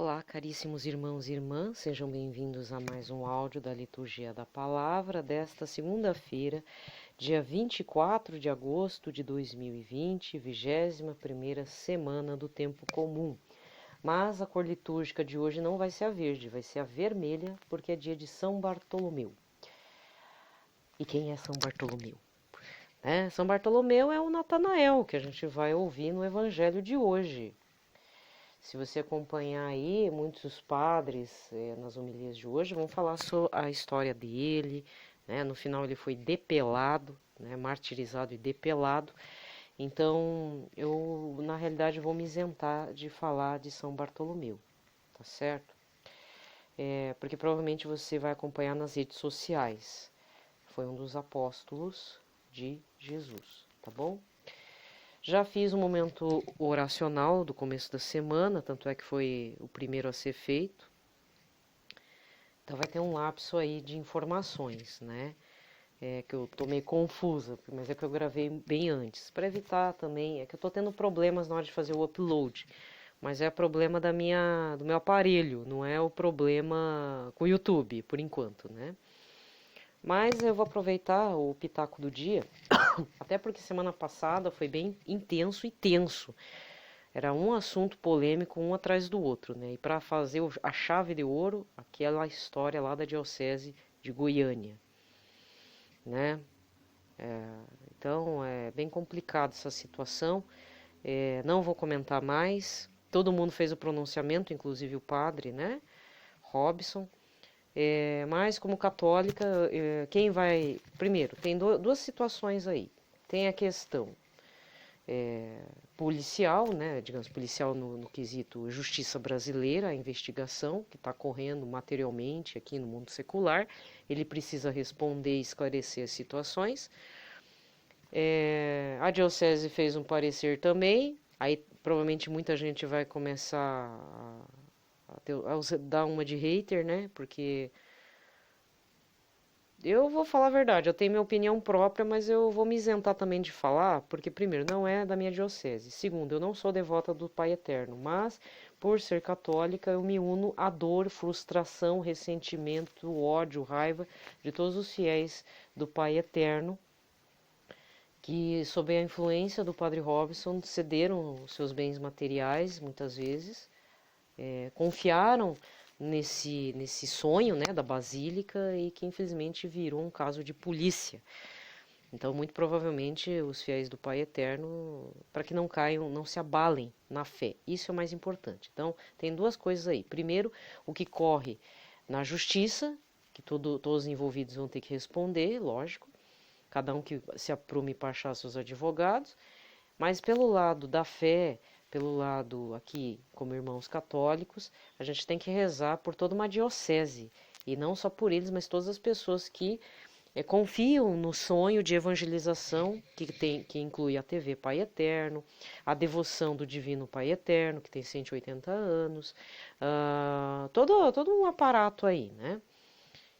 Olá, caríssimos irmãos e irmãs, sejam bem-vindos a mais um áudio da Liturgia da Palavra desta segunda-feira, dia 24 de agosto de 2020, 21ª semana do Tempo Comum. Mas a cor litúrgica de hoje não vai ser a verde, vai ser a vermelha, porque é dia de São Bartolomeu. E quem é São Bartolomeu? São Bartolomeu é o Natanael, que a gente vai ouvir no Evangelho de hoje. Se você acompanhar aí, muitos padres nas homilias de hoje vão falar sobre a história dele, né? No final ele foi depelado, né? Martirizado e depelado. Então eu, na realidade, vou me isentar de falar de São Bartolomeu, tá certo? Porque provavelmente você vai acompanhar nas redes sociais. Foi um dos apóstolos de Jesus, tá bom? Já fiz um momento oracional do começo da semana, tanto é que foi o primeiro a ser feito. Então vai ter um lapso aí de informações, né? Que eu tô meio confusa, mas é que eu gravei bem antes. Para evitar também, é que eu tô tendo problemas na hora de fazer o upload. Mas é problema do meu aparelho, não é o problema com o YouTube, por enquanto, né? Mas eu vou aproveitar o pitaco do dia, até porque semana passada foi bem intenso e tenso. Era um assunto polêmico, um atrás do outro, né? E para fazer a chave de ouro, aquela história lá da Diocese de Goiânia, né? Então é bem complicado essa situação. Não vou comentar mais. Todo mundo fez o pronunciamento, inclusive o padre, né? Robson. Mas como católica, quem vai... Primeiro, tem duas situações aí. Tem a questão policial, né? Digamos, policial no quesito justiça brasileira, a investigação que está correndo materialmente aqui no mundo secular. Ele precisa responder e esclarecer as situações. A Diocese fez um parecer também. Aí provavelmente muita gente vai começar a dar uma de hater, né? Porque eu vou falar a verdade, eu tenho minha opinião própria, mas eu vou me isentar também de falar, porque, primeiro, não é da minha diocese. Segundo, eu não sou devota do Pai Eterno, mas, por ser católica, eu me uno à dor, frustração, ressentimento, ódio, raiva de todos os fiéis do Pai Eterno, que, sob a influência do Padre Robson, cederam os seus bens materiais, muitas vezes, confiaram nesse sonho, né, da Basílica e que infelizmente virou um caso de polícia. Então, muito provavelmente, os fiéis do Pai Eterno, para que não caiam, não se abalem na fé. Isso é o mais importante. Então, tem duas coisas aí. Primeiro, o que corre na justiça, que todos os envolvidos vão ter que responder, lógico. Cada um que se aprume para achar seus advogados. Mas pelo lado da fé, pelo lado aqui, como irmãos católicos, a gente tem que rezar por toda uma diocese, e não só por eles, mas todas as pessoas que confiam no sonho de evangelização que inclui a TV Pai Eterno, a devoção do Divino Pai Eterno, que tem 180 anos, todo um aparato aí, né?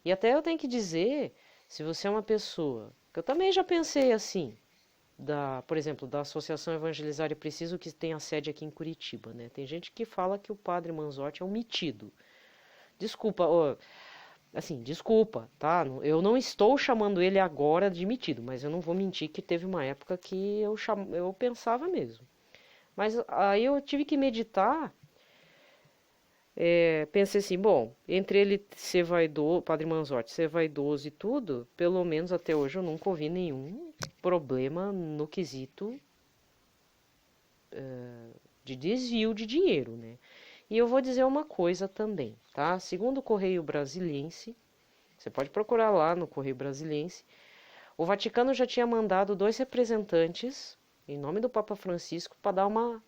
E até eu tenho que dizer, se você é uma pessoa, que eu também já pensei assim, por exemplo, da Associação Evangelizar e Preciso, que tem a sede aqui em Curitiba, né? Tem gente que fala que o padre Manzotti é um metido. Desculpa, assim, desculpa, tá? Eu não estou chamando ele agora de metido, mas eu não vou mentir que teve uma época que eu pensava mesmo. Mas aí eu tive que meditar, pensei assim, bom, entre ele ser vaidoso, Padre Manzotti, ser vaidoso e tudo, pelo menos até hoje eu nunca ouvi nenhum problema no quesito de desvio de dinheiro, né? E eu vou dizer uma coisa também, tá? Segundo o Correio Brasiliense, você pode procurar lá no Correio Brasiliense, o Vaticano já tinha mandado 2 representantes, em nome do Papa Francisco, para dar uma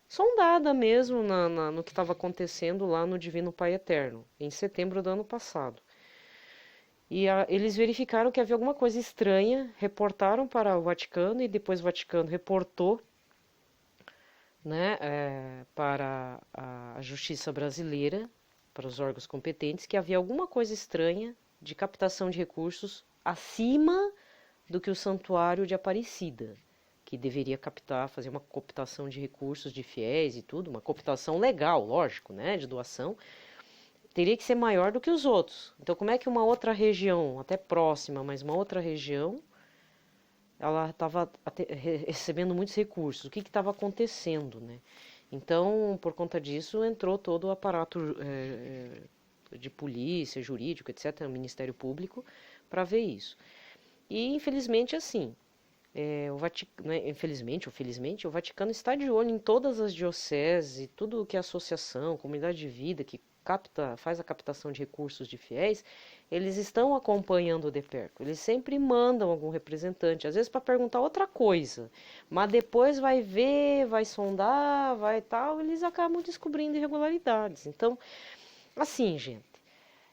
sondada mesmo no que estava acontecendo lá no Divino Pai Eterno, em setembro do ano passado. E eles verificaram que havia alguma coisa estranha, reportaram para o Vaticano e depois o Vaticano reportou, né, para a Justiça Brasileira, para os órgãos competentes, que havia alguma coisa estranha de captação de recursos acima do que o Santuário de Aparecida. que deveria captar, fazer uma cooptação de recursos de fiéis e tudo, uma cooptação legal, lógico, né, de doação, teria que ser maior do que os outros. Então, como é que uma outra região, até próxima, mas uma outra região, ela estava recebendo muitos recursos? O que estava acontecendo, né? Então, por conta disso, entrou todo o aparato de polícia, jurídico, etc., o Ministério Público, para ver isso. E, infelizmente, assim, infelizmente ou felizmente, o Vaticano está de olho em todas as dioceses, tudo que é associação, comunidade de vida, que faz a captação de recursos de fiéis, eles estão acompanhando de perto. Eles sempre mandam algum representante, às vezes para perguntar outra coisa, mas depois vai ver, vai sondar, vai tal, eles acabam descobrindo irregularidades. Então, assim, gente,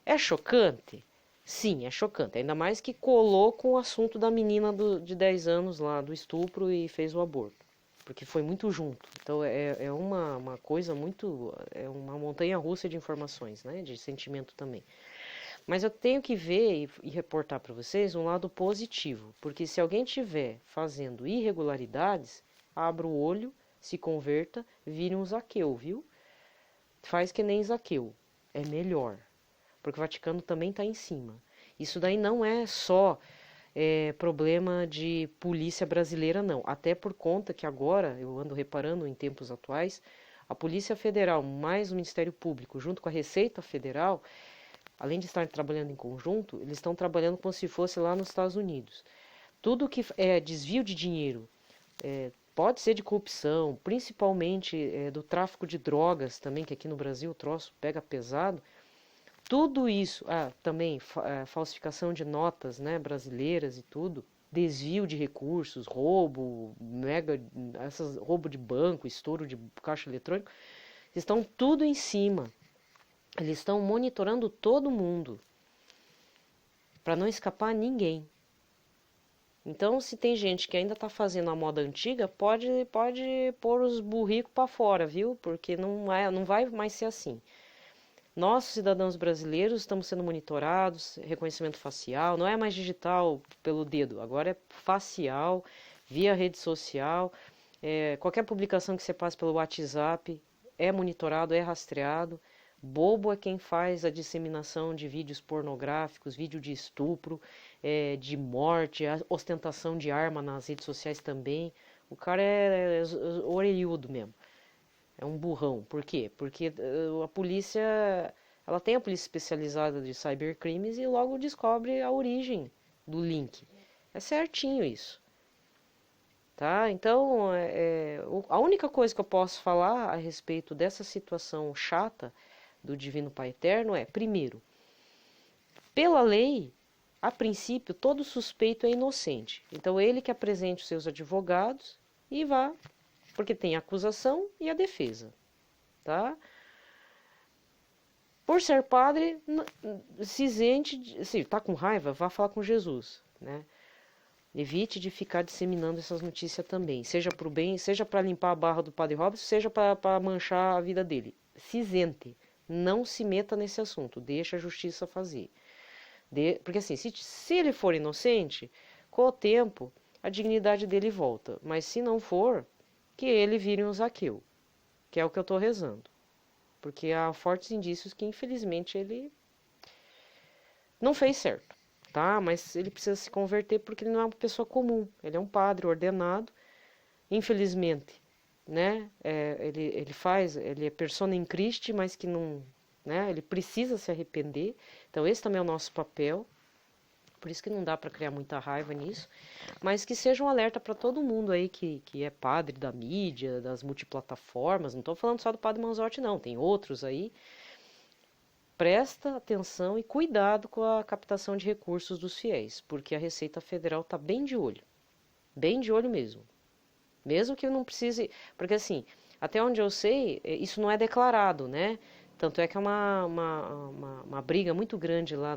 é chocante? Sim, é chocante. Ainda mais que colou com o assunto da menina de 10 anos lá, do estupro e fez o aborto. Porque foi muito junto. Então é uma coisa muito. É uma montanha russa de informações, né? De sentimento também. Mas eu tenho que ver e reportar para vocês um lado positivo. Porque se alguém estiver fazendo irregularidades, abra o olho, se converta, vire um Zaqueu, viu? Faz que nem Zaqueu. É melhor. Porque o Vaticano também está em cima. Isso daí não é só problema de polícia brasileira, não. Até por conta que agora, eu ando reparando em tempos atuais, a Polícia Federal, mais o Ministério Público, junto com a Receita Federal, além de estar trabalhando em conjunto, eles estão trabalhando como se fosse lá nos Estados Unidos. Tudo que é desvio de dinheiro, pode ser de corrupção, principalmente do tráfico de drogas também, que aqui no Brasil o troço pega pesado. Tudo isso, também falsificação de notas, né, brasileiras e tudo, desvio de recursos, roubo, roubo de banco, estouro de caixa eletrônico, estão tudo em cima. Eles estão monitorando todo mundo para não escapar ninguém. Então, se tem gente que ainda está fazendo a moda antiga, pode pôr os burricos para fora, viu? Porque não vai mais ser assim. Nós, cidadãos brasileiros, estamos sendo monitorados, reconhecimento facial, não é mais digital pelo dedo, agora é facial, via rede social, qualquer publicação que você passe pelo WhatsApp é monitorado, é rastreado. Bobo é quem faz a disseminação de vídeos pornográficos, vídeo de estupro, de morte, a ostentação de arma nas redes sociais também. O cara é orelhudo mesmo. É um burrão. Por quê? Porque a polícia, ela tem a polícia especializada de cybercrimes e logo descobre a origem do link. É certinho isso. Tá? Então, a única coisa que eu posso falar a respeito dessa situação chata do Divino Pai Eterno é, primeiro, pela lei, a princípio, todo suspeito é inocente. Então, ele que apresente os seus advogados e vá, porque tem a acusação e a defesa. Tá? Por ser padre, se isente, se está com raiva, vá falar com Jesus, né? Evite de ficar disseminando essas notícias também, seja para o bem, seja para limpar a barra do padre Robson, seja para manchar a vida dele. Se isente, não se meta nesse assunto, deixa a justiça fazer. Porque assim, se ele for inocente, com o tempo, a dignidade dele volta. Mas se não for, que ele vire um Zaqueu, que é o que eu estou rezando. Porque há fortes indícios que, infelizmente, ele não fez certo, tá? Mas ele precisa se converter porque ele não é uma pessoa comum. Ele é um padre ordenado, infelizmente, né? Ele é persona in Christi, mas que não, né? Ele precisa se arrepender. Então, esse também é o nosso papel. Por isso que não dá para criar muita raiva nisso, mas que seja um alerta para todo mundo aí que é padre da mídia, das multiplataformas. Não estou falando só do padre Manzotti, não, tem outros aí. Presta atenção e cuidado com a captação de recursos dos fiéis, porque a Receita Federal está bem de olho mesmo. Mesmo que não precise, porque assim, até onde eu sei, isso não é declarado, né? Tanto é que é uma briga muito grande lá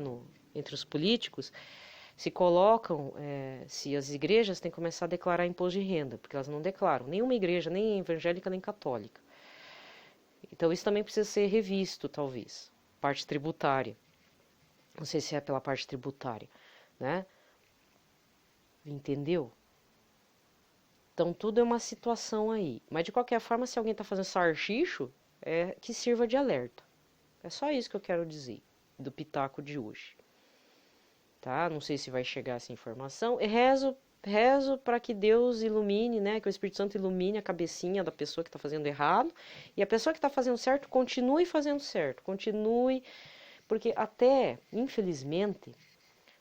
entre os políticos, se colocam, se as igrejas têm que começar a declarar imposto de renda, porque elas não declaram, nenhuma igreja, nem evangélica, nem católica. Então isso também precisa ser revisto, talvez, parte tributária. Não sei se é pela parte tributária, né? Entendeu? Então, tudo é uma situação aí. Mas, de qualquer forma, se alguém está fazendo sarchicho, é que sirva de alerta. É só isso que eu quero dizer do pitaco de hoje. Tá? Não sei se vai chegar essa informação. E rezo para que Deus ilumine, né? Que o Espírito Santo ilumine a cabecinha da pessoa que está fazendo errado. E a pessoa que está fazendo certo, continue fazendo certo. Continue. Porque até, infelizmente,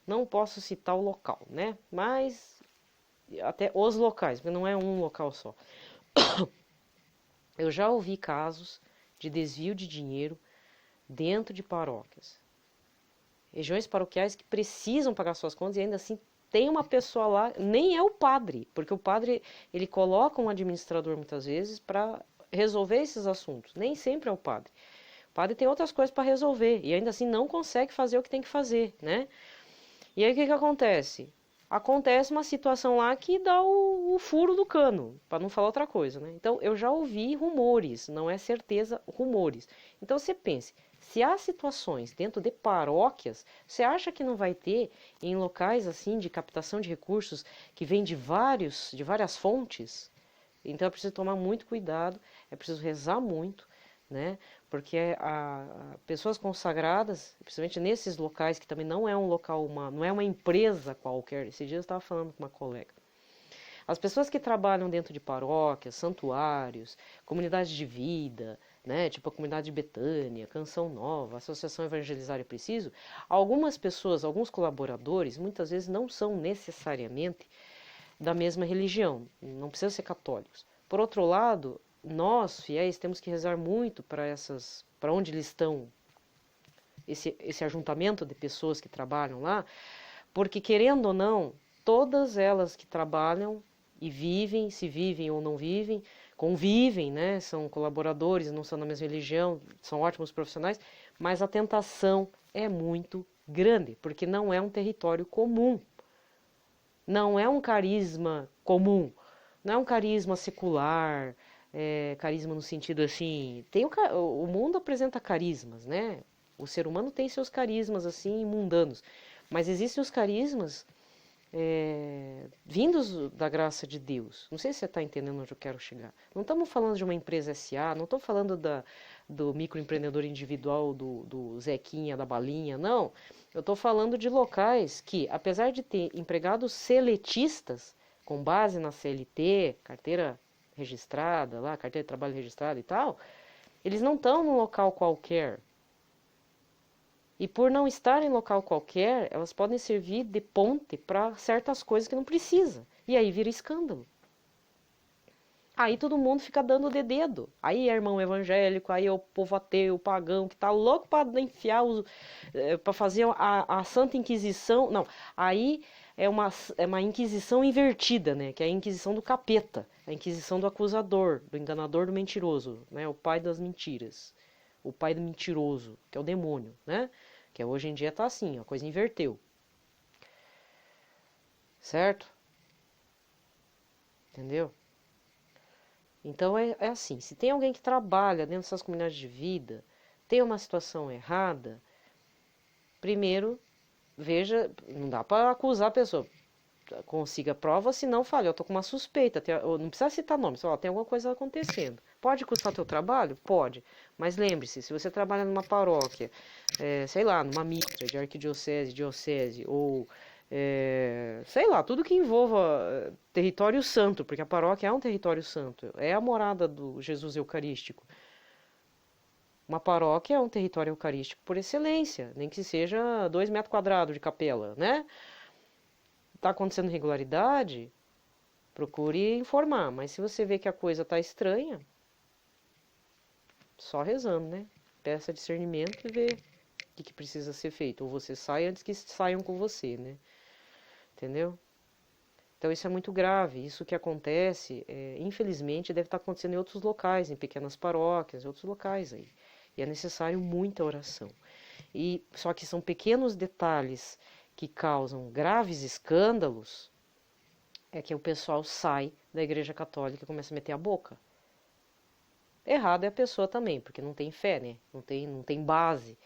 não posso citar o local, né? Mas até os locais, porque não é um local só. Eu já ouvi casos de desvio de dinheiro dentro de paróquias. Regiões paroquiais que precisam pagar suas contas e ainda assim tem uma pessoa lá, nem é o padre, porque o padre ele coloca um administrador muitas vezes para resolver esses assuntos. Nem sempre é o padre. O padre tem outras coisas para resolver e ainda assim não consegue fazer o que tem que fazer, né? E aí o que acontece? Acontece uma situação lá que dá o furo do cano, para não falar outra coisa, né? Então eu já ouvi rumores, não é certeza, rumores. Então você pense, se há situações dentro de paróquias, você acha que não vai ter em locais assim de captação de recursos que vêm de várias fontes? Então é preciso tomar muito cuidado, é preciso rezar muito, né? Porque pessoas consagradas, principalmente nesses locais que também não é um local, não é uma empresa qualquer. Esses dias eu estava falando com uma colega. As pessoas que trabalham dentro de paróquias, santuários, comunidades de vida, né, tipo a comunidade de Betânia, Canção Nova, Associação Evangelizar é Preciso, algumas pessoas, alguns colaboradores, muitas vezes não são necessariamente da mesma religião, não precisam ser católicos. Por outro lado, nós, fiéis, temos que rezar muito para onde eles estão, esse ajuntamento de pessoas que trabalham lá, porque querendo ou não, todas elas que trabalham e vivem, se vivem ou não vivem, convivem, né? São colaboradores, não são da mesma religião, são ótimos profissionais, mas a tentação é muito grande, porque não é um território comum, não é um carisma comum, não é um carisma secular, carisma no sentido assim, o mundo apresenta carismas, né? O ser humano tem seus carismas assim mundanos, mas existem os carismas vindos da graça de Deus. Não sei se você está entendendo onde eu quero chegar. Não estamos falando de uma empresa SA, não estou falando do microempreendedor individual, do Zequinha, da balinha, não. Eu estou falando de locais que, apesar de ter empregados seletistas, com base na CLT, carteira registrada, lá, carteira de trabalho registrada e tal, eles não estão num local qualquer. E por não estar em local qualquer, elas podem servir de ponte para certas coisas que não precisa. E aí vira escândalo. Aí todo mundo fica dando de dedo. Aí é irmão evangélico, aí é o povo ateu, pagão, que tá louco para enfiar para fazer a Santa Inquisição. Não, aí é uma inquisição invertida, né? Que é a inquisição do capeta, a inquisição do acusador, do enganador, do mentiroso, né? O pai das mentiras, o pai do mentiroso, que é o demônio, né? Que hoje em dia tá assim, a coisa inverteu. Certo? Entendeu? Então é assim, se tem alguém que trabalha dentro dessas comunidades de vida, tem uma situação errada, primeiro veja, não dá para acusar a pessoa, consiga prova, senão fale, eu tô com uma suspeita, não precisa citar nome, só tem alguma coisa acontecendo. Pode custar teu trabalho? Pode, mas lembre-se, se você trabalha numa paróquia, sei lá, numa mitra de arquidiocese, diocese, ou sei lá, tudo que envolva território santo, porque a paróquia é um território santo, é a morada do Jesus Eucarístico. Uma paróquia é um território eucarístico por excelência, nem que seja 2 metros quadrados de capela, né? Está acontecendo irregularidade, procure informar, mas se você vê que a coisa está estranha, só rezando, né? Peça discernimento e vê o que precisa ser feito, ou você sai antes que saiam com você, né? Entendeu? Então isso é muito grave. Isso que acontece, infelizmente, deve estar acontecendo em outros locais, em pequenas paróquias, em outros locais aí. E é necessário muita oração. E só que são pequenos detalhes que causam graves escândalos, é que o pessoal sai da Igreja Católica e começa a meter a boca. Errado é a pessoa também, porque não tem fé, né? Não tem base.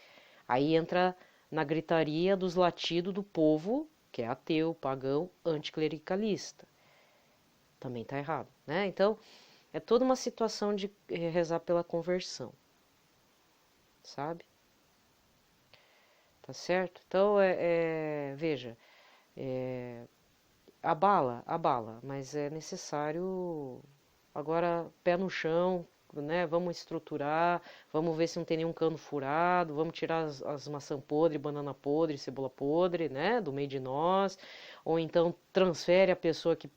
Aí entra na gritaria dos latidos do povo que é ateu, pagão, anticlericalista. também está errado, né? Então, é toda uma situação de rezar pela conversão, sabe? Tá certo? Então, veja, é, abala, mas é necessário agora pé no chão, né? Vamos estruturar, vamos ver se não tem nenhum cano furado, vamos tirar as maçã podre, banana podre, cebola podre, né? Do meio de nós, ou então transfere a pessoa que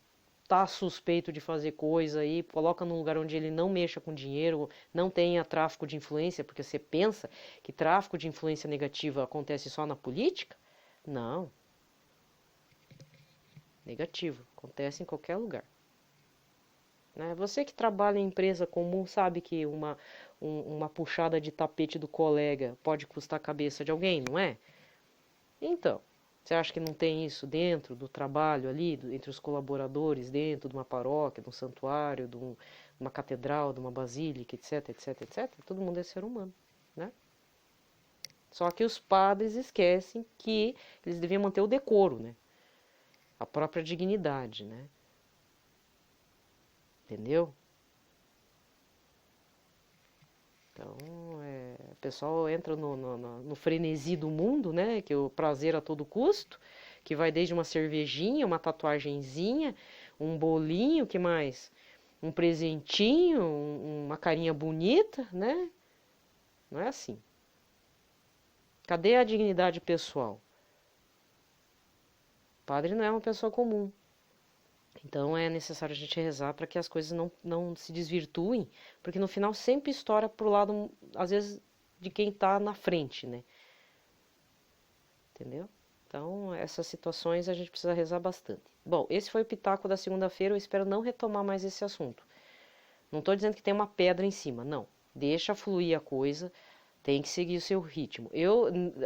tá suspeito de fazer coisa aí, coloca num lugar onde ele não mexa com dinheiro, não tenha tráfico de influência, porque você pensa que tráfico de influência negativa acontece só na política? Não, negativo, acontece em qualquer lugar. Né? Você que trabalha em empresa comum sabe que uma puxada de tapete do colega pode custar a cabeça de alguém, não é? Então, você acha que não tem isso dentro do trabalho ali, entre os colaboradores, dentro de uma paróquia, de um santuário, de uma catedral, de uma basílica, etc, etc, etc? Todo mundo é ser humano, né? Só que os padres esquecem que eles deviam manter o decoro, né? A própria dignidade, né? Entendeu? Então, o pessoal entra no frenesi do mundo, né? Que é o prazer a todo custo, que vai desde uma cervejinha, uma tatuagenzinha, um bolinho, que mais? Um presentinho, uma carinha bonita, né? Não é assim. Cadê a dignidade pessoal? O padre não é uma pessoa comum. Então é necessário a gente rezar para que as coisas não se desvirtuem, porque no final sempre estoura pro lado, às vezes, de quem está na frente, né? Entendeu? Então, essas situações a gente precisa rezar bastante. Bom, esse foi o pitaco da segunda-feira, eu espero não retomar mais esse assunto. Não estou dizendo que tem uma pedra em cima, não. Deixa fluir a coisa, tem que seguir o seu ritmo.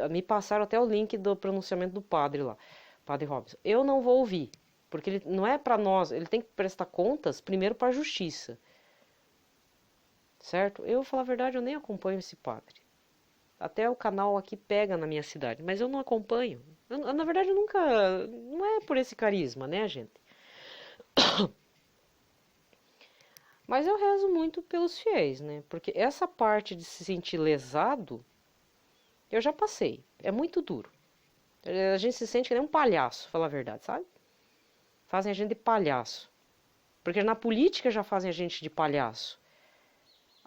Me passaram até o link do pronunciamento do padre lá, Padre Robson. Eu não vou ouvir, porque ele não é para nós, ele tem que prestar contas primeiro para a justiça. Certo? Eu, vou falar a verdade, eu nem acompanho esse padre. Até o canal aqui pega na minha cidade, mas eu não acompanho. Na verdade, eu nunca. Não é por esse carisma, né, gente? Mas eu rezo muito pelos fiéis, né? Porque essa parte de se sentir lesado, eu já passei. É muito duro. A gente se sente que nem um palhaço, falar a verdade, sabe? Fazem a gente de palhaço. Porque na política já fazem a gente de palhaço.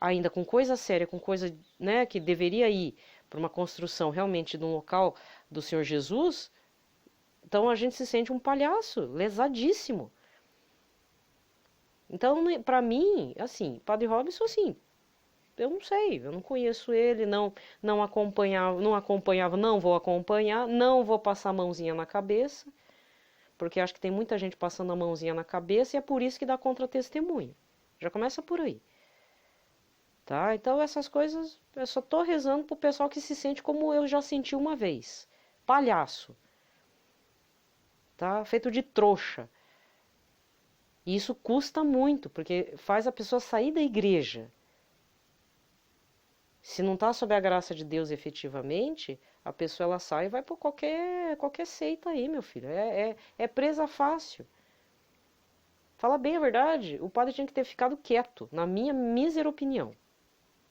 Ainda com coisa séria, com coisa, né, que deveria ir para uma construção realmente no local do Senhor Jesus, então a gente se sente um palhaço, lesadíssimo. Então, para mim, assim, Padre Robson, assim, eu não sei, eu não conheço ele, não acompanhava, não vou acompanhar, não vou passar a mãozinha na cabeça, porque acho que tem muita gente passando a mãozinha na cabeça e é por isso que dá contra-testemunho. Já começa por aí. Tá? Então essas coisas, eu só tô rezando pro pessoal que se sente como eu já senti uma vez. Palhaço. Tá? Feito de trouxa. E isso custa muito, porque faz a pessoa sair da igreja. Se não tá sob a graça de Deus efetivamente, a pessoa ela sai e vai por qualquer seita aí, meu filho. É presa fácil. Fala bem a verdade, o padre tinha que ter ficado quieto, na minha mísera opinião.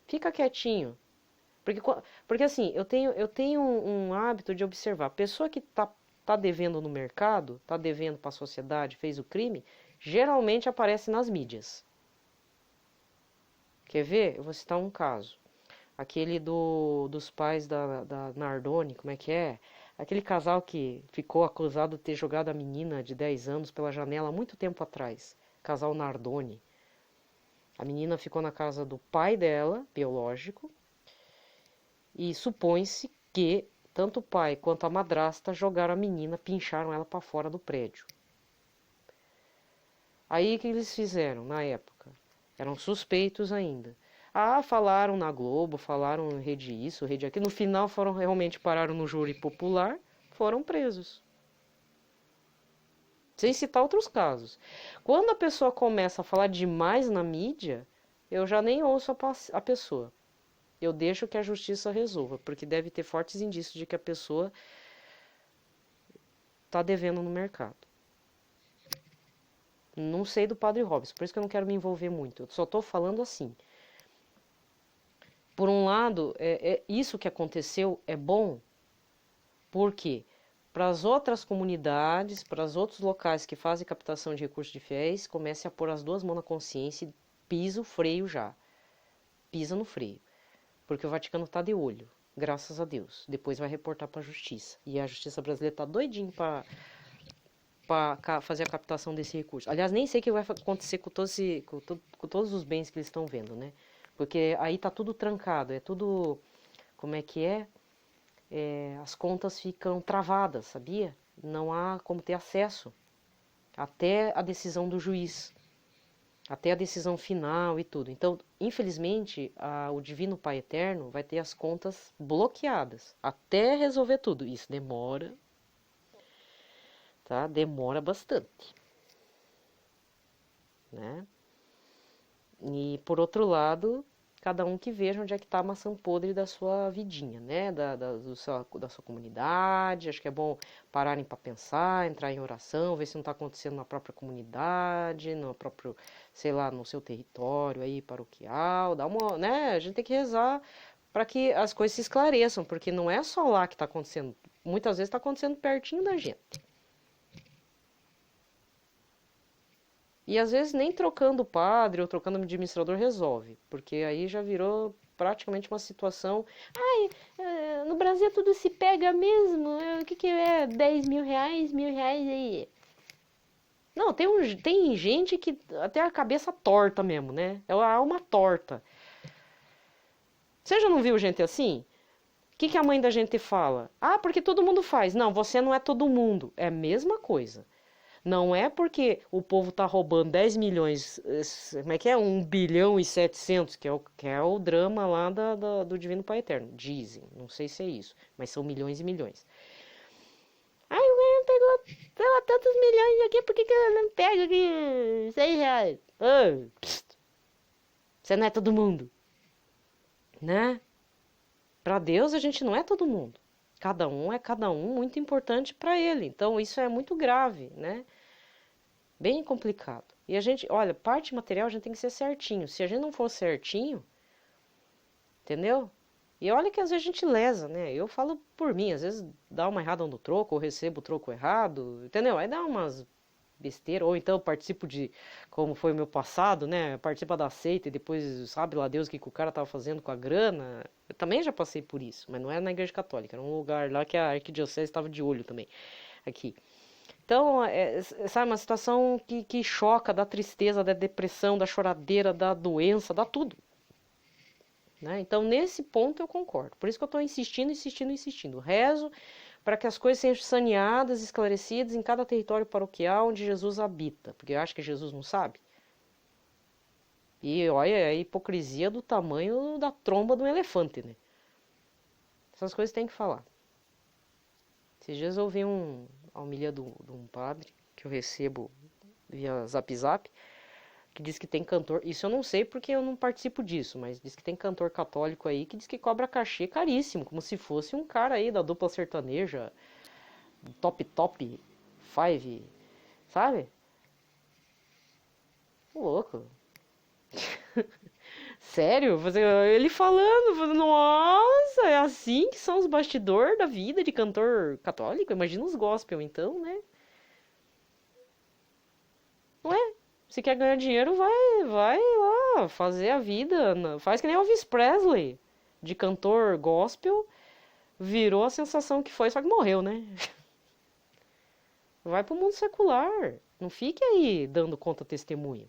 Fica quietinho. Porque assim, eu tenho um hábito de observar. A pessoa que tá devendo no mercado, tá devendo para a sociedade, fez o crime, geralmente aparece nas mídias. Quer ver? Eu vou citar um caso. Aquele dos pais da Nardoni, como é que é? Aquele casal que ficou acusado de ter jogado a menina de 10 anos pela janela há muito tempo atrás. Casal Nardoni. A menina ficou na casa do pai dela, biológico, e supõe-se que tanto o pai quanto a madrasta jogaram a menina, pincharam ela para fora do prédio. Aí o que eles fizeram na época? Eram suspeitos ainda. Ah, falaram na Globo, falaram em rede isso, rede aquilo. No final foram realmente pararam no júri popular, foram presos. Sem citar outros casos. Quando a pessoa começa a falar demais na mídia, eu já nem ouço a pessoa. Eu deixo que a justiça resolva, porque deve ter fortes indícios de que a pessoa está devendo no mercado. Não sei do Padre Robson, por isso que eu não quero me envolver muito. Eu só estou falando assim. Por um lado, isso que aconteceu é bom, porque para as outras comunidades, para os outros locais que fazem captação de recursos de fiéis, comece a pôr as duas mãos na consciência e pisa o freio já. Pisa no freio. Porque o Vaticano está de olho, graças a Deus. Depois vai reportar para a Justiça. E a Justiça brasileira está doidinha para fazer a captação desse recurso. Aliás, nem sei o que vai acontecer com todos os bens que eles estão vendo, né? Porque aí tá tudo trancado, é tudo... Como é que é? As contas ficam travadas, sabia? Não há como ter acesso até a decisão do juiz, até a decisão final e tudo. Então, infelizmente, o Divino Pai Eterno vai ter as contas bloqueadas até resolver tudo. Isso demora, tá? Demora bastante, né? E, por outro lado, cada um que veja onde é que está a maçã podre da sua vidinha, né? Da sua comunidade. Acho que é bom pararem para pensar, entrar em oração, ver se não está acontecendo na própria comunidade, no próprio, sei lá, no seu território aí paroquial. Dá uma, né? A gente tem que rezar para que as coisas se esclareçam, porque não é só lá que está acontecendo. Muitas vezes está acontecendo pertinho da gente. E às vezes nem trocando o padre ou trocando o administrador resolve, porque aí já virou praticamente uma situação. Ai, no Brasil tudo se pega mesmo. O que é 10 mil reais, R$ 1.000 aí? Não, tem gente que até a cabeça torta mesmo, né? É a alma torta. Você já não viu gente assim? O que a mãe da gente fala? Ah, porque todo mundo faz. Não, você não é todo mundo. É a mesma coisa. Não é porque o povo tá roubando 10 milhões, como é que é? 1,7 bilhão, que é o drama lá do Divino Pai Eterno. Dizem, não sei se é isso, mas são milhões e milhões. Ai, o governo pegou tantos milhões aqui, por que ela não pega aqui R$ 6? Você não é todo mundo, né? Para Deus a gente não é todo mundo. Cada um é cada um, muito importante para ele. Então isso é muito grave, né? Bem complicado. E a gente, olha, parte material a gente tem que ser certinho. Se a gente não for certinho, entendeu? E olha que às vezes a gente lesa, né? Eu falo por mim, às vezes dá uma errada no troco, ou recebo o troco errado, entendeu? Aí dá umas besteiras, ou então eu participo de, como foi o meu passado, né? Participa da seita e depois sabe lá Deus o que o cara tava fazendo com a grana. Eu também já passei por isso, mas não era na igreja católica, era um lugar lá que a arquidiocese estava de olho também, aqui. Então, sabe, uma situação que choca, dá tristeza, dá depressão, dá choradeira, dá doença, dá tudo. Né? Então, nesse ponto eu concordo. Por isso que eu estou insistindo, insistindo, insistindo. Rezo para que as coisas sejam saneadas, esclarecidas em cada território paroquial onde Jesus habita. Porque eu acho que Jesus não sabe. E olha a hipocrisia do tamanho da tromba de um elefante, né? Essas coisas tem que falar. Esses dias eu ouvi a homilia de um padre que eu recebo via Zap Zap, que diz que tem cantor, isso eu não sei porque eu não participo disso, mas diz que tem cantor católico aí que diz que cobra cachê caríssimo, como se fosse um cara aí da dupla sertaneja, top five, sabe? Louco. Sério? Ele falando, nossa, é assim que são os bastidores da vida de cantor católico? Imagina os gospel então, né? Ué, se quer ganhar dinheiro, vai lá fazer a vida. Faz que nem Elvis Presley, de cantor gospel, virou a sensação que foi, só que morreu, né? Vai pro mundo secular. Não fique aí dando conta testemunha.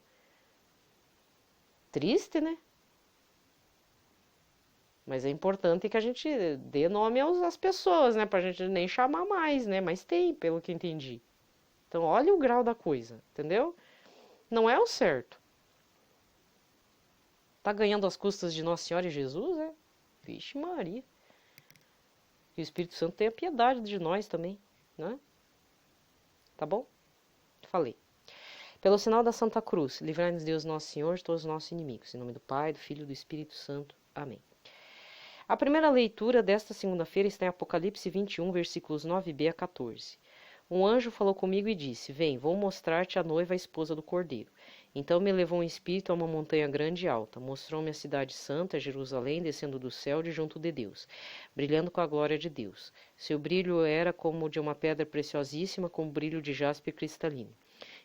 Triste, né? Mas é importante que a gente dê nome às pessoas, né? Pra gente nem chamar mais, né? Mas tem, pelo que entendi. Então, olha o grau da coisa, entendeu? Não é o certo. Tá ganhando às custas de Nossa Senhora e Jesus, é? Vixe Maria. Que o Espírito Santo tenha piedade de nós também, né? Tá bom? Falei. Pelo sinal da Santa Cruz, livrai-nos Deus Nosso Senhor de todos os nossos inimigos. Em nome do Pai, do Filho e do Espírito Santo. Amém. A primeira leitura desta segunda-feira está em Apocalipse 21, versículos 9b a 14. Um anjo falou comigo e disse: Vem, vou mostrar-te a noiva, a esposa do Cordeiro. Então me levou em espírito a uma montanha grande e alta. Mostrou-me a cidade santa, Jerusalém, descendo do céu de junto de Deus, brilhando com a glória de Deus. Seu brilho era como de uma pedra preciosíssima, com brilho de jaspe cristalino.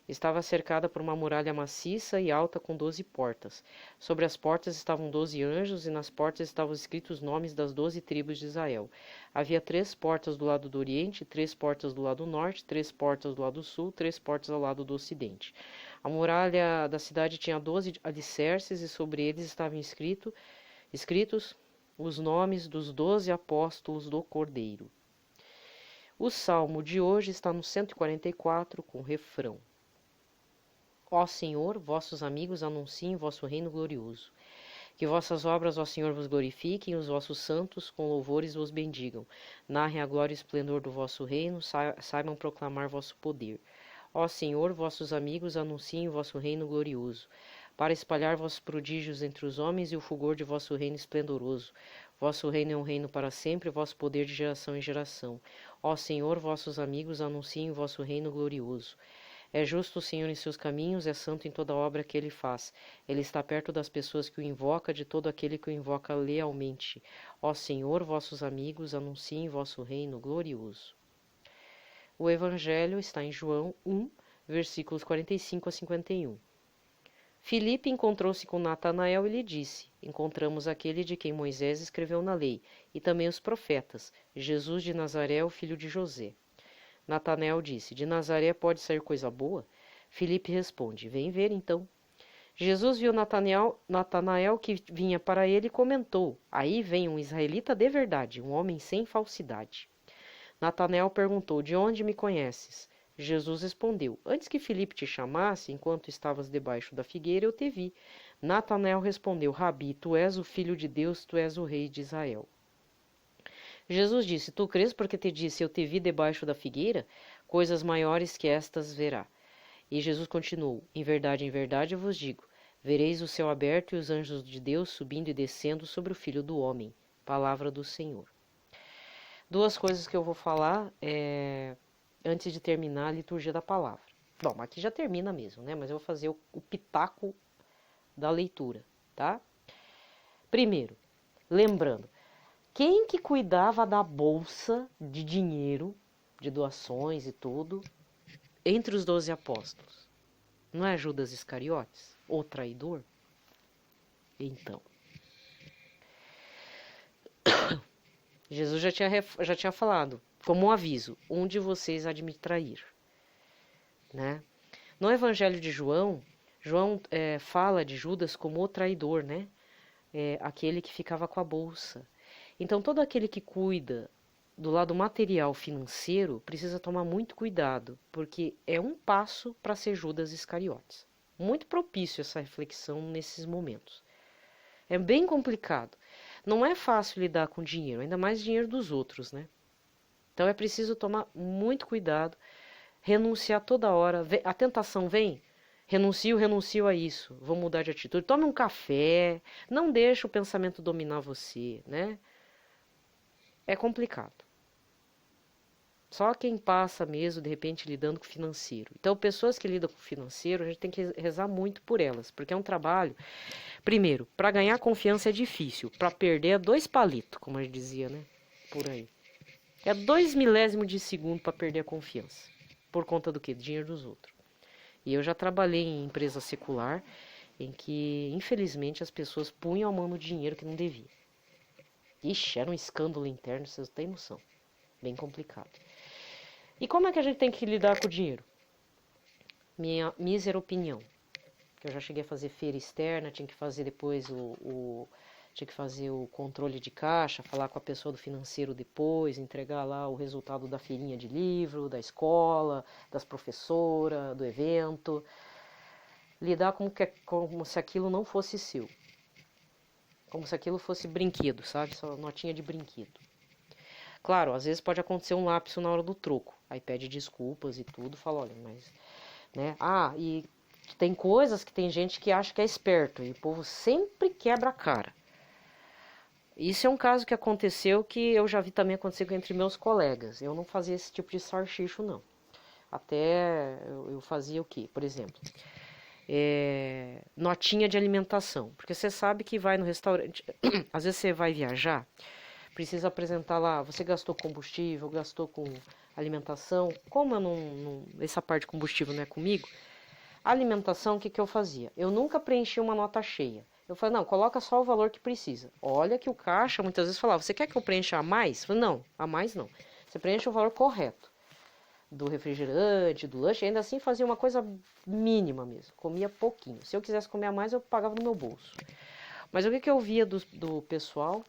Estava cercada por uma muralha maciça e alta com 12 portas. Sobre as portas estavam 12 anjos, e nas portas estavam escritos os nomes das 12 tribos de Israel. Havia 3 portas do lado do oriente, 3 portas do lado norte, 3 portas do lado sul, 3 portas ao lado do ocidente. A muralha da cidade tinha 12 alicerces, e sobre eles estavam escritos os nomes dos 12 apóstolos do Cordeiro. O salmo de hoje está no 144, com refrão. Ó Senhor, vossos amigos anunciem vosso reino glorioso. Que vossas obras, ó Senhor, vos glorifiquem, os vossos santos com louvores vos bendigam. Narrem a glória e esplendor do vosso reino, saibam proclamar vosso poder. Ó Senhor, vossos amigos anunciem vosso reino glorioso, para espalhar vossos prodígios entre os homens e o fulgor de vosso reino esplendoroso. Vosso reino é um reino para sempre, vosso poder de geração em geração. Ó Senhor, vossos amigos anunciem vosso reino glorioso. É justo o Senhor em seus caminhos, é santo em toda obra que ele faz. Ele está perto das pessoas que o invocam, de todo aquele que o invoca lealmente. Ó Senhor, vossos amigos, anunciem vosso reino glorioso. O Evangelho está em João 1, versículos 45 a 51. Filipe encontrou-se com Natanael e lhe disse: Encontramos aquele de quem Moisés escreveu na lei, e também os profetas, Jesus de Nazaré, o filho de José. Natanael disse: De Nazaré pode sair coisa boa? Filipe responde: Vem ver então. Jesus viu Natanael que vinha para ele e comentou: Aí vem um israelita de verdade, um homem sem falsidade. Natanael perguntou: De onde me conheces? Jesus respondeu: Antes que Filipe te chamasse, enquanto estavas debaixo da figueira, eu te vi. Natanael respondeu: Rabi, tu és o filho de Deus, tu és o rei de Israel. Jesus disse: Tu crês porque te disse, eu te vi debaixo da figueira? Coisas maiores que estas verá. E Jesus continuou: em verdade eu vos digo, vereis o céu aberto e os anjos de Deus subindo e descendo sobre o Filho do Homem. Palavra do Senhor. Duas coisas que eu vou falar antes de terminar a liturgia da palavra. Bom, aqui já termina mesmo, né? Mas eu vou fazer o pitaco da leitura, tá? Primeiro, lembrando, quem que cuidava da bolsa de dinheiro, de doações e tudo, entre os 12 apóstolos? Não é Judas Iscariotes? O traidor? Então, Jesus já tinha falado, como um aviso, um de vocês há de me trair. Né? No Evangelho de João fala de Judas como o traidor, né? Aquele que ficava com a bolsa. Então, todo aquele que cuida do lado material financeiro precisa tomar muito cuidado, porque é um passo para ser Judas Iscariotes. Muito propício essa reflexão nesses momentos. É bem complicado. Não é fácil lidar com dinheiro, ainda mais dinheiro dos outros, né? Então é preciso tomar muito cuidado, renunciar toda hora. A tentação vem, renuncio a isso, vou mudar de atitude. Tome um café, não deixe o pensamento dominar você, né? É complicado. Só quem passa mesmo, de repente, lidando com o financeiro. Então, pessoas que lidam com o financeiro, a gente tem que rezar muito por elas, porque é um trabalho. Primeiro, para ganhar confiança é difícil, para perder é 2 palitos, como a gente dizia, né? Por aí. É 2 milésimos de segundo para perder a confiança. Por conta do quê? Dinheiro dos outros. E eu já trabalhei em empresa secular, em que, infelizmente, as pessoas punham a mão no dinheiro que não devia. Ixi, era um escândalo interno, vocês têm noção. Bem complicado. E como é que a gente tem que lidar com o dinheiro? Minha mísera opinião. Que eu já cheguei a fazer feira externa, tinha que fazer depois tinha que fazer o controle de caixa, falar com a pessoa do financeiro depois, entregar lá o resultado da feirinha de livro, da escola, das professoras, do evento. Lidar como se aquilo não fosse seu. Como se aquilo fosse brinquedo, sabe? Só notinha de brinquedo. Claro, às vezes pode acontecer um lapso na hora do troco. Aí pede desculpas e tudo, fala, olha, mas... né? E tem coisas que tem gente que acha que é esperto. E o povo sempre quebra a cara. Isso é um caso que aconteceu que eu já vi também acontecer entre meus colegas. Eu não fazia esse tipo de sarchicho, não. Até eu fazia o quê? Por exemplo, notinha de alimentação. Porque você sabe que vai no restaurante, às vezes você vai viajar, precisa apresentar lá, você gastou combustível, gastou com alimentação. Como eu essa parte de combustível não é comigo, a alimentação, o que, que eu fazia? Eu nunca preenchi uma nota cheia. Eu falei, não, coloca só o valor que precisa. Olha que o caixa muitas vezes falava, você quer que eu preencha a mais? Eu falei, não, a mais não. Você preenche o valor correto. Do refrigerante, do lanche, ainda assim fazia uma coisa mínima mesmo. Comia pouquinho. Se eu quisesse comer a mais, eu pagava no meu bolso. Mas o que, que eu via do pessoal?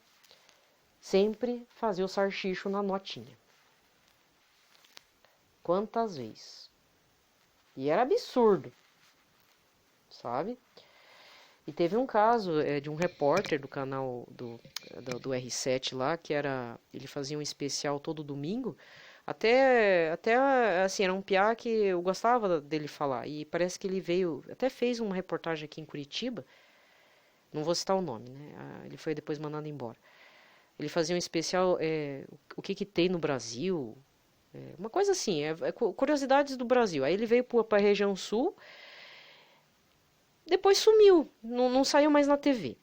Sempre fazia o sarchicho na notinha. Quantas vezes? E era absurdo, sabe? E teve um caso de um repórter do canal do R7 lá, que ele fazia um especial todo domingo. Até assim, era um piá que eu gostava dele falar. E parece que ele veio, até fez uma reportagem aqui em Curitiba. Não vou citar o nome, né? Ele foi depois mandado embora. Ele fazia um especial, o que tem no Brasil. Uma coisa assim, curiosidades do Brasil. Aí ele veio para a região sul. Depois sumiu, não saiu mais na TV.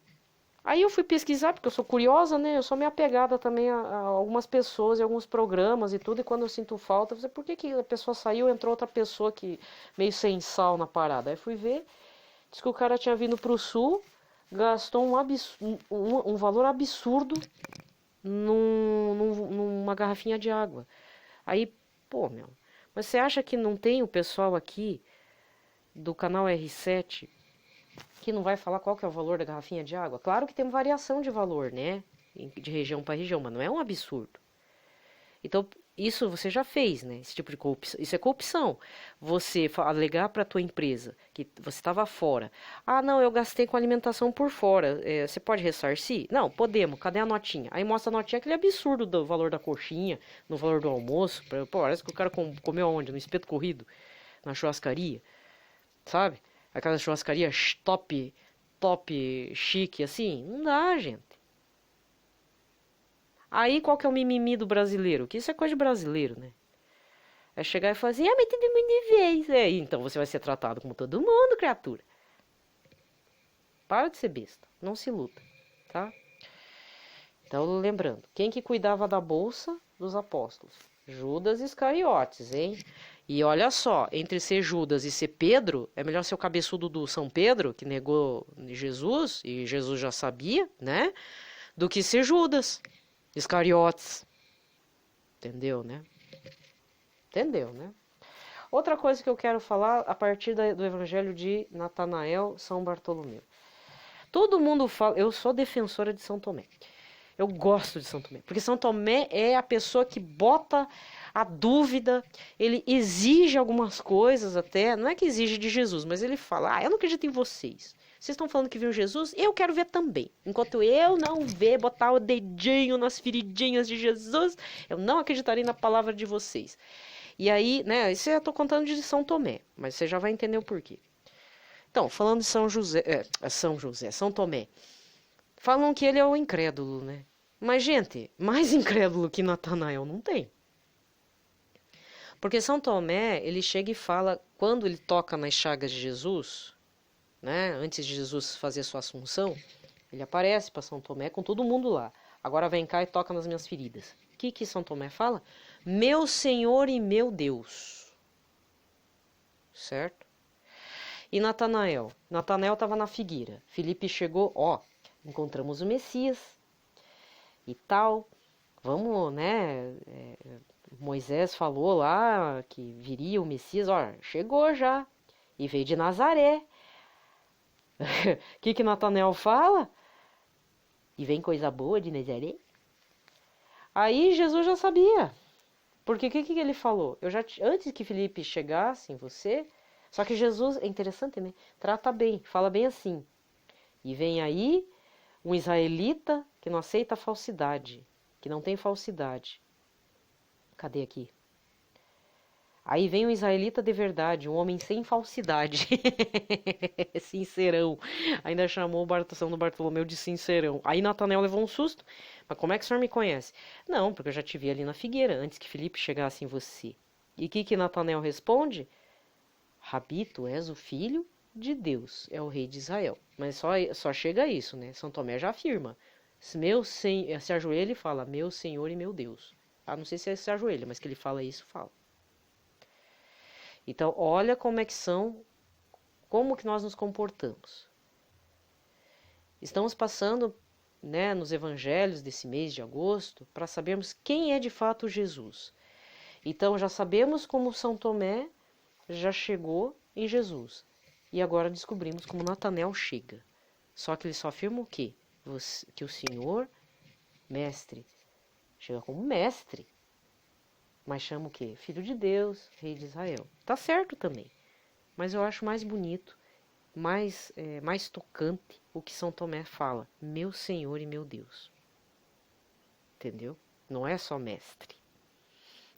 Aí eu fui pesquisar, porque eu sou curiosa, né? Eu sou meio apegada também a algumas pessoas e alguns programas e tudo. E quando eu sinto falta, eu falei, por que a pessoa saiu e entrou outra pessoa que meio sem sal na parada? Aí fui ver, disse que o cara tinha vindo pro sul, gastou um valor absurdo numa garrafinha de água. Aí, pô, meu, mas você acha que não tem o pessoal aqui do canal R7 que não vai falar qual que é o valor da garrafinha de água? Claro que tem variação de valor, né? De região para região, mas não é um absurdo. Então, isso você já fez, né? Esse tipo de corrupção. Isso é corrupção. Você alegar para a tua empresa que você estava fora. Ah, não, eu gastei com alimentação por fora. Você pode ressarcir? Não, podemos. Cadê a notinha? Aí mostra a notinha, aquele absurdo do valor da coxinha, no valor do almoço. Pô, parece que o cara comeu onde? No espeto corrido? Na churrascaria? Sabe? Aquela churrascaria top, chique, assim. Não dá, gente. Aí qual que é o mimimi do brasileiro? Que isso é coisa de brasileiro, né? É chegar e falar assim, mas todo mundo fez. Então você vai ser tratado como todo mundo, criatura. Para de ser besta. Não se luta, tá? Então, lembrando, quem que cuidava da bolsa dos apóstolos? Judas Iscariotes, hein? E olha só, entre ser Judas e ser Pedro, é melhor ser o cabeçudo do São Pedro, que negou Jesus, e Jesus já sabia, né? Do que ser Judas Iscariotes. Entendeu, né? Entendeu, né? Outra coisa que eu quero falar a partir do Evangelho de Natanael, São Bartolomeu. Todo mundo fala, eu sou defensora de São Tomé. Eu gosto de São Tomé, porque São Tomé é a pessoa que bota a dúvida, ele exige algumas coisas até, não é que exige de Jesus, mas ele fala, eu não acredito em vocês. Vocês estão falando que viu Jesus? Eu quero ver também. Enquanto eu não ver, botar o dedinho nas feridinhas de Jesus, eu não acreditarei na palavra de vocês. E aí, né, isso eu tô contando de São Tomé, mas você já vai entender o porquê. Então, falando de São Tomé, falam que ele é o incrédulo, né? Mas, gente, mais incrédulo que Natanael não tem. Porque São Tomé, ele chega e fala, quando ele toca nas chagas de Jesus, né, antes de Jesus fazer sua assunção, ele aparece para São Tomé com todo mundo lá. Agora vem cá e toca nas minhas feridas. O que São Tomé fala? Meu Senhor e meu Deus. Certo? E Natanael? Natanael estava na figueira. Filipe chegou, encontramos o Messias e tal. Vamos, né? Moisés falou lá que viria o Messias. Chegou já. E veio de Nazaré. O que Natanael fala? E vem coisa boa de Nazaré? Aí Jesus já sabia. Porque o que ele falou? Antes que Filipe chegasse em você... Só que Jesus, é interessante, né? Trata bem, fala bem assim. E vem aí um israelita que não aceita falsidade, que não tem falsidade. Cadê aqui? Aí vem um israelita de verdade, um homem sem falsidade. Sincerão. Ainda chamou São Bartolomeu de sincerão. Aí Natanael levou um susto. Mas como é que o senhor me conhece? Não, porque eu já te vi ali na figueira, antes que Filipe chegasse em você. E o que Natanael responde? Rabi, tu és o filho de Deus, é o rei de Israel. Mas só chega a isso, né? São Tomé já afirma. Se ajoelha e fala, meu Senhor e meu Deus. Ah, não sei se se ajoelha, mas que ele fala isso, fala. Então, olha como que nós nos comportamos. Estamos passando, né, nos evangelhos desse mês de agosto para sabermos quem é de fato Jesus. Então, já sabemos como São Tomé já chegou em Jesus. E agora descobrimos como Natanael chega. Só que ele só afirma o quê? Que o Senhor, mestre, chega como mestre. Mas chama o quê? Filho de Deus, rei de Israel. Tá certo também. Mas eu acho mais bonito, mais tocante o que São Tomé fala. Meu Senhor e meu Deus. Entendeu? Não é só mestre.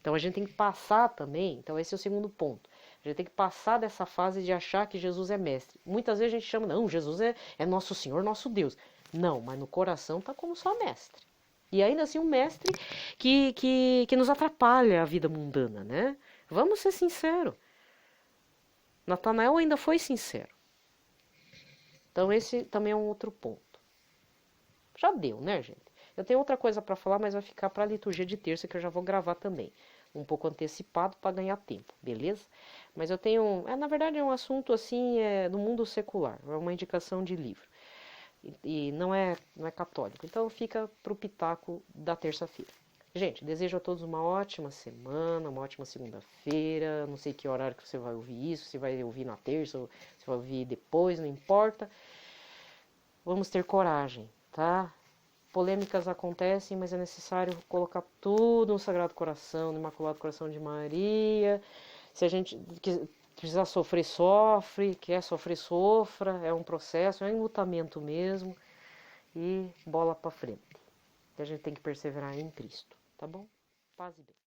Então a gente tem que passar também, então esse é o segundo ponto. A gente tem que passar dessa fase de achar que Jesus é mestre. Muitas vezes a gente chama, não, Jesus é nosso Senhor, nosso Deus. Não, mas no coração tá como só mestre. E ainda assim um mestre que nos atrapalha a vida mundana, né? Vamos ser sinceros. Natanael ainda foi sincero. Então esse também é um outro ponto. Já deu, né, gente? Eu tenho outra coisa para falar, mas vai ficar para a liturgia de terça que eu já vou gravar também, um pouco antecipado para ganhar tempo, beleza? Mas eu tenho, na verdade é um assunto assim, do mundo secular, é uma indicação de livro. E não é católico. Então fica pro pitaco da terça-feira. Gente, desejo a todos uma ótima semana, uma ótima segunda-feira. Não sei que horário que você vai ouvir isso, se vai ouvir na terça ou se vai ouvir depois, não importa. Vamos ter coragem, tá? Polêmicas acontecem, mas é necessário colocar tudo no Sagrado Coração, no Imaculado Coração de Maria. Se a gente precisar sofrer, sofre. Quer sofrer, sofra. É um processo, é um enlutamento mesmo. E bola pra frente. A gente tem que perseverar em Cristo, tá bom? Paz e bem.